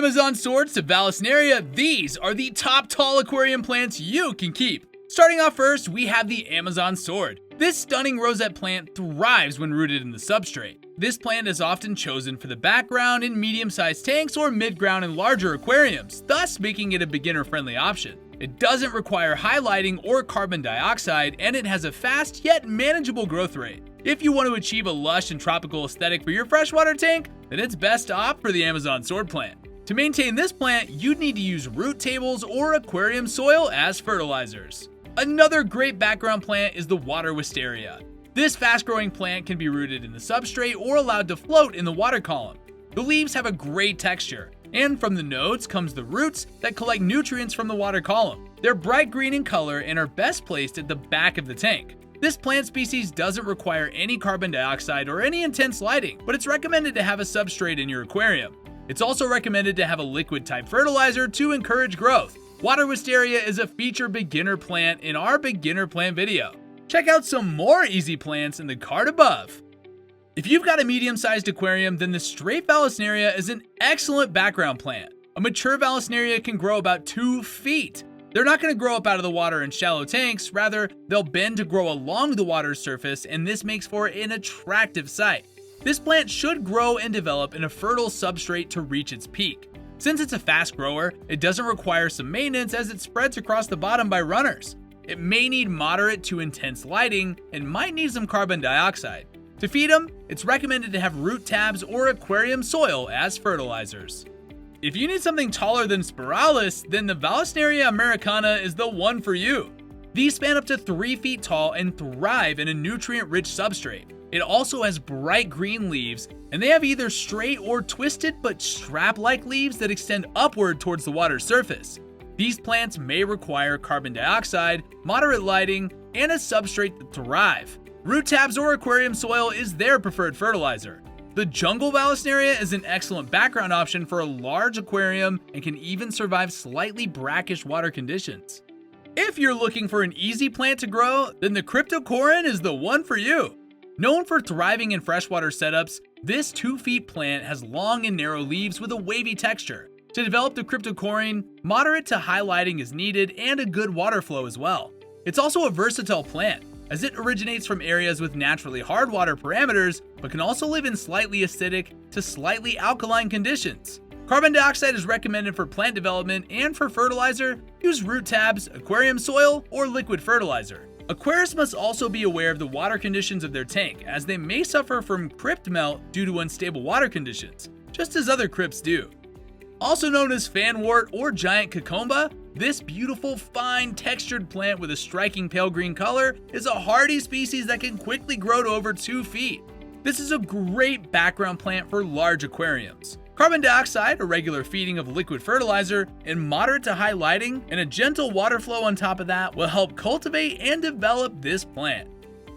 Amazon swords to Vallisneria, these are the top tall aquarium plants you can keep. Starting off first, we have the Amazon sword. This stunning rosette plant thrives when rooted in the substrate. This plant is often chosen for the background in medium-sized tanks or mid-ground in larger aquariums, thus making it a beginner-friendly option. It doesn't require high lighting or carbon dioxide, and it has a fast yet manageable growth rate. If you want to achieve a lush and tropical aesthetic for your freshwater tank, then it's best to opt for the Amazon sword plant. To maintain this plant, you'd need to use root tables or aquarium soil as fertilizers. Another great background plant is the water wisteria. This fast-growing plant can be rooted in the substrate or allowed to float in the water column. The leaves have a great texture, and from the nodes comes the roots that collect nutrients from the water column. They're bright green in color and are best placed at the back of the tank. This plant species doesn't require any carbon dioxide or any intense lighting, but it's recommended to have a substrate in your aquarium. It's also recommended to have a liquid-type fertilizer to encourage growth. Water wisteria is a featured beginner plant in our beginner plant video. Check out some more easy plants in the card above. If you've got a medium-sized aquarium, then the straight Vallisneria is an excellent background plant. A mature Vallisneria can grow about 2 feet. They're not going to grow up out of the water in shallow tanks, rather, they'll bend to grow along the water's surface, and this makes for an attractive sight. This plant should grow and develop in a fertile substrate to reach its peak. Since it's a fast grower, it doesn't require some maintenance as it spreads across the bottom by runners. It may need moderate to intense lighting and might need some carbon dioxide. To feed them, it's recommended to have root tabs or aquarium soil as fertilizers. If you need something taller than Spiralis, then the Vallisneria Americana is the one for you. These span up to 3 feet tall and thrive in a nutrient-rich substrate. It also has bright green leaves, and they have either straight or twisted but strap-like leaves that extend upward towards the water's surface. These plants may require carbon dioxide, moderate lighting, and a substrate to thrive. Root tabs or aquarium soil is their preferred fertilizer. The jungle Vallisneria is an excellent background option for a large aquarium and can even survive slightly brackish water conditions. If you're looking for an easy plant to grow, then the Cryptocoryne is the one for you. Known for thriving in freshwater setups, this 2-feet plant has long and narrow leaves with a wavy texture. To develop the Cryptocoryne, moderate to high lighting is needed and a good water flow as well. It's also a versatile plant, as it originates from areas with naturally hard water parameters, but can also live in slightly acidic to slightly alkaline conditions. Carbon dioxide is recommended for plant development, and for fertilizer, use root tabs, aquarium soil, or liquid fertilizer. Aquarists must also be aware of the water conditions of their tank, as they may suffer from crypt melt due to unstable water conditions, just as other crypts do. Also known as fanwort or giant Cabomba, this beautiful, fine, textured plant with a striking pale green color is a hardy species that can quickly grow to over 2 feet. This is a great background plant for large aquariums. Carbon dioxide, a regular feeding of liquid fertilizer, and moderate to high lighting, and a gentle water flow on top of that will help cultivate and develop this plant.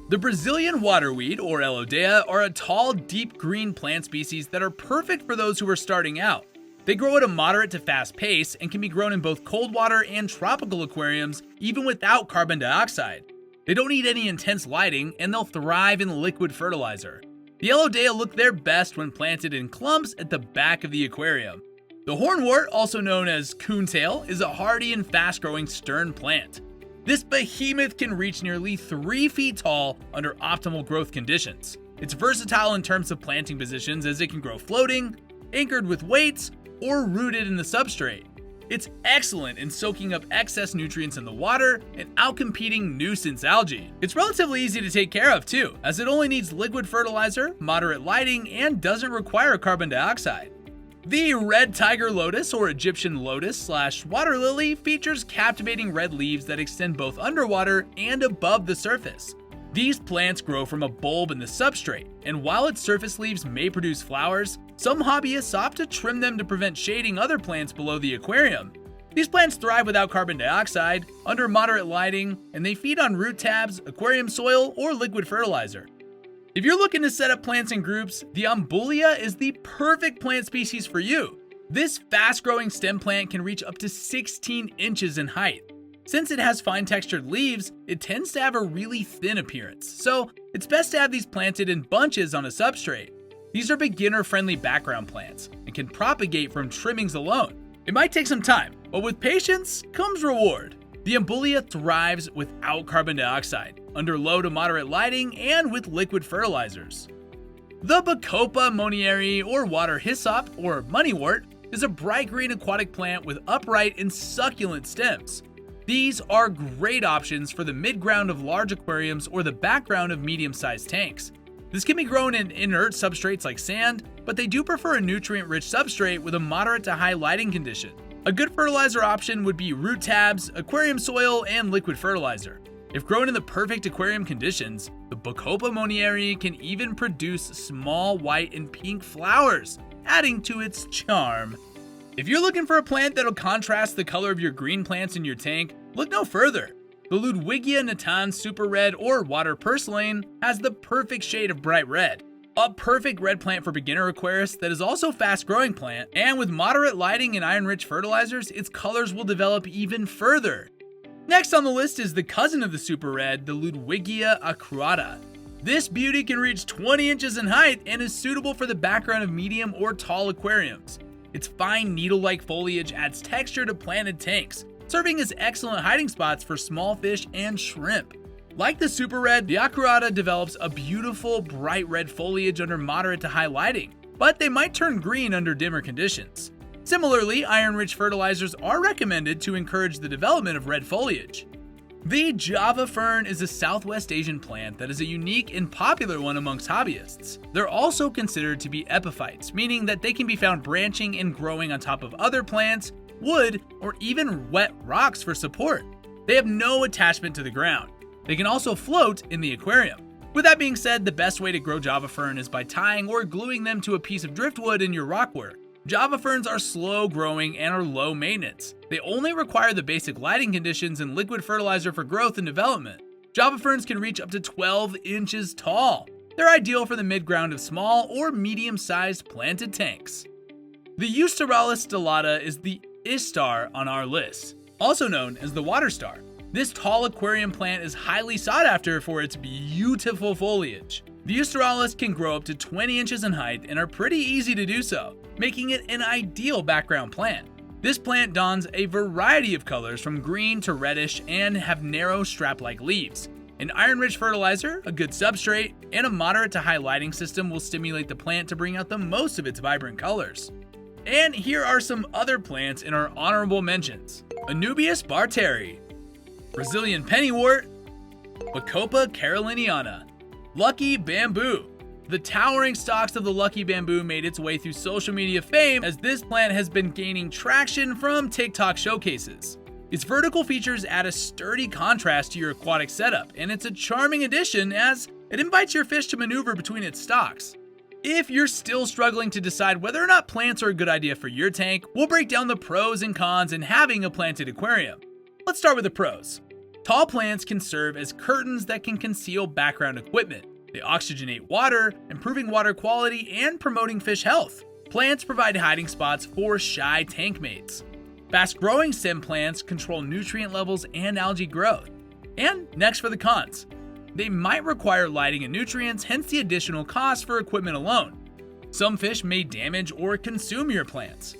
The Brazilian waterweed, or Elodea, are a tall, deep green plant species that are perfect for those who are starting out. They grow at a moderate to fast pace and can be grown in both cold water and tropical aquariums, even without carbon dioxide. They don't need any intense lighting, and they'll thrive in liquid fertilizer. The Elodea look their best when planted in clumps at the back of the aquarium. The Hornwort, also known as coontail, is a hardy and fast-growing stern plant. This behemoth can reach nearly 3 feet tall under optimal growth conditions. It's versatile in terms of planting positions, as it can grow floating, anchored with weights, or rooted in the substrate. It's excellent in soaking up excess nutrients in the water and outcompeting nuisance algae. It's relatively easy to take care of too, as it only needs liquid fertilizer, moderate lighting, and doesn't require carbon dioxide. The red Tiger Lotus, or Egyptian lotus / water lily, features captivating red leaves that extend both underwater and above the surface. These plants grow from a bulb in the substrate, and while its surface leaves may produce flowers, some hobbyists opt to trim them to prevent shading other plants below the aquarium. These plants thrive without carbon dioxide, under moderate lighting, and they feed on root tabs, aquarium soil, or liquid fertilizer. If you're looking to set up plants in groups, the Ambulia is the perfect plant species for you. This fast-growing stem plant can reach up to 16 inches in height. Since it has fine textured leaves, it tends to have a really thin appearance, so it's best to have these planted in bunches on a substrate. These are beginner-friendly background plants and and can propagate from trimmings alone. It might take some time, but with patience comes reward. The Ambulia thrives without carbon dioxide, under low to moderate lighting, and with liquid fertilizers. The Bacopa Monnieri, or water hyssop, or moneywort, is a bright green aquatic plant with upright and succulent stems. These are great options for the mid-ground of large aquariums or the background of medium-sized tanks. This can be grown in inert substrates like sand, but they do prefer a nutrient-rich substrate with a moderate to high lighting condition. A good fertilizer option would be root tabs, aquarium soil, and liquid fertilizer. If grown in the perfect aquarium conditions, the Bacopa Monnieri can even produce small white and pink flowers, adding to its charm. If you're looking for a plant that'll contrast the color of your green plants in your tank, look no further. The Ludwigia Natans Super Red or Water Purslane has the perfect shade of bright red. A perfect red plant for beginner aquarists that is also a fast-growing plant, and with moderate lighting and iron-rich fertilizers, its colors will develop even further. Next on the list is the cousin of the Super Red, the Ludwigia Arcuata. This beauty can reach 20 inches in height and is suitable for the background of medium or tall aquariums. Its fine needle-like foliage adds texture to planted tanks, serving as excellent hiding spots for small fish and shrimp. Like the Super Red, the Arcuata develops a beautiful bright red foliage under moderate to high lighting, but they might turn green under dimmer conditions. Similarly, iron-rich fertilizers are recommended to encourage the development of red foliage. The Java Fern is a Southwest Asian plant that is a unique and popular one amongst hobbyists. They're also considered to be epiphytes, meaning that they can be found branching and growing on top of other plants, wood, or even wet rocks for support. They have no attachment to the ground. They can also float in the aquarium. With that being said, the best way to grow Java Fern is by tying or gluing them to a piece of driftwood in your rockwork. Java Ferns are slow growing and are low maintenance. They only require the basic lighting conditions and liquid fertilizer for growth and development. Java Ferns can reach up to 12 inches tall. They're ideal for the mid-ground of small or medium-sized planted tanks. The Eusteralis Stellata is the Ishtar on our list, also known as the water star. This tall aquarium plant is highly sought after for its beautiful foliage. The Eusteralis can grow up to 20 inches in height and are pretty easy to do so, making it an ideal background plant. This plant dons a variety of colors from green to reddish and have narrow strap-like leaves. An iron-rich fertilizer, a good substrate, and a moderate to high lighting system will stimulate the plant to bring out the most of its vibrant colors. And here are some other plants in our honorable mentions. Anubias barteri, Brazilian pennywort, Bacopa caroliniana, Lucky bamboo. The towering stalks of the lucky bamboo made its way through social media fame as this plant has been gaining traction from TikTok showcases. Its vertical features add a sturdy contrast to your aquatic setup, and it's a charming addition as it invites your fish to maneuver between its stalks. If you're still struggling to decide whether or not plants are a good idea for your tank, we'll break down the pros and cons in having a planted aquarium. Let's start with the pros. Tall plants can serve as curtains that can conceal background equipment. They oxygenate water, improving water quality and promoting fish health. Plants provide hiding spots for shy tank mates. Fast-growing stem plants control nutrient levels and algae growth. And next for the cons. They might require lighting and nutrients, hence the additional cost for equipment alone. Some fish may damage or consume your plants.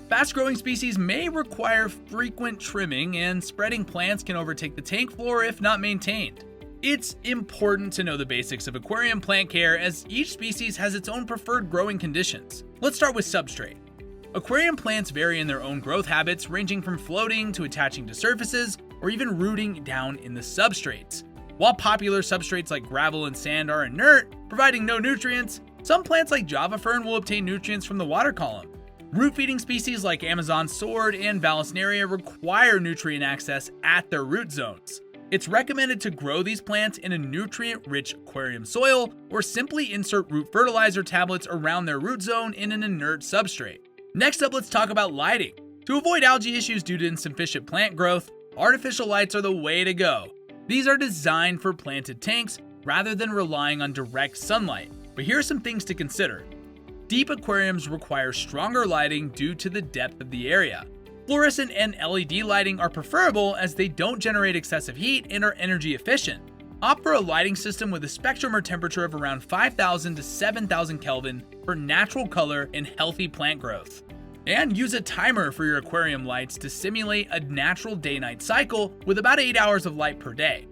Fast-growing species may require frequent trimming, and spreading plants can overtake the tank floor if not maintained. It's important to know the basics of aquarium plant care as each species has its own preferred growing conditions. Let's start with substrate. Aquarium plants vary in their own growth habits, ranging from floating to attaching to surfaces or even rooting down in the substrates. While popular substrates like gravel and sand are inert, providing no nutrients, some plants like Java Fern will obtain nutrients from the water column. Root-feeding species like Amazon sword and Vallisneria require nutrient access at their root zones. It's recommended to grow these plants in a nutrient-rich aquarium soil or simply insert root fertilizer tablets around their root zone in an inert substrate. Next up, let's talk about lighting. To avoid algae issues due to insufficient plant growth, artificial lights are the way to go. These are designed for planted tanks rather than relying on direct sunlight. But here are some things to consider. Deep aquariums require stronger lighting due to the depth of the area. Fluorescent and LED lighting are preferable as they don't generate excessive heat and are energy efficient. opt for a lighting system with a spectrum or temperature of around 5,000 to 7,000 Kelvin for natural color and healthy plant growth. And use a timer for your aquarium lights to simulate a natural day-night cycle with about 8 hours of light per day.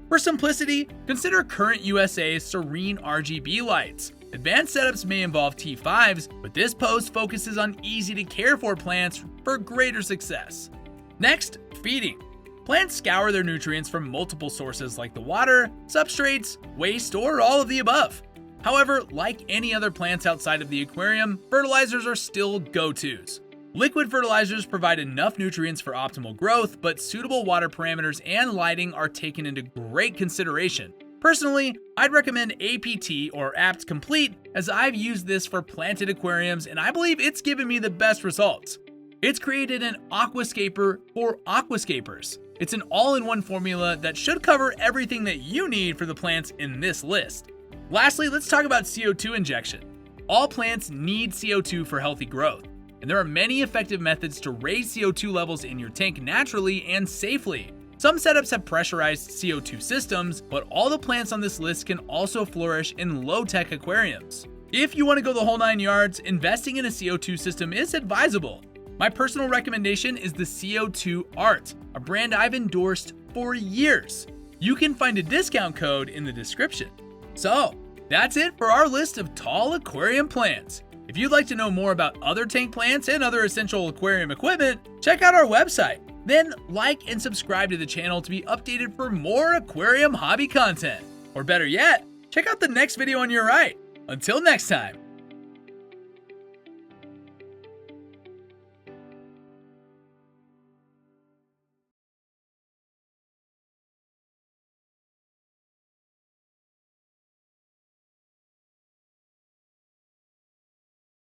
For simplicity, consider Current USA's Serene RGB lights. Advanced setups may involve T5s, but this post focuses on easy-to-care-for plants for greater success. Next, feeding. Plants scour their nutrients from multiple sources like the water, substrates, waste, or all of the above. However, like any other plants outside of the aquarium, fertilizers are still go-tos. Liquid fertilizers provide enough nutrients for optimal growth, but suitable water parameters and lighting are taken into great consideration. Personally, I'd recommend APT or APT Complete, as I've used this for planted aquariums and I believe it's given me the best results. It's created an aquascaper for aquascapers. It's an all-in-one formula that should cover everything that you need for the plants in this list. Lastly, let's talk about CO2 injection. All plants need CO2 for healthy growth, and there are many effective methods to raise CO2 levels in your tank naturally and safely. Some setups have pressurized CO2 systems, but all the plants on this list can also flourish in low-tech aquariums. If you want to go the whole 9 yards, investing in a CO2 system is advisable. My personal recommendation is the CO2 Art, a brand I've endorsed for years. You can find a discount code in the description. So, that's it for our list of tall aquarium plants. If you'd like to know more about other tank plants and other essential aquarium equipment, check out our website. Then like and subscribe to the channel to be updated for more aquarium hobby content. Or better yet, check out the next video on your right. Until next time.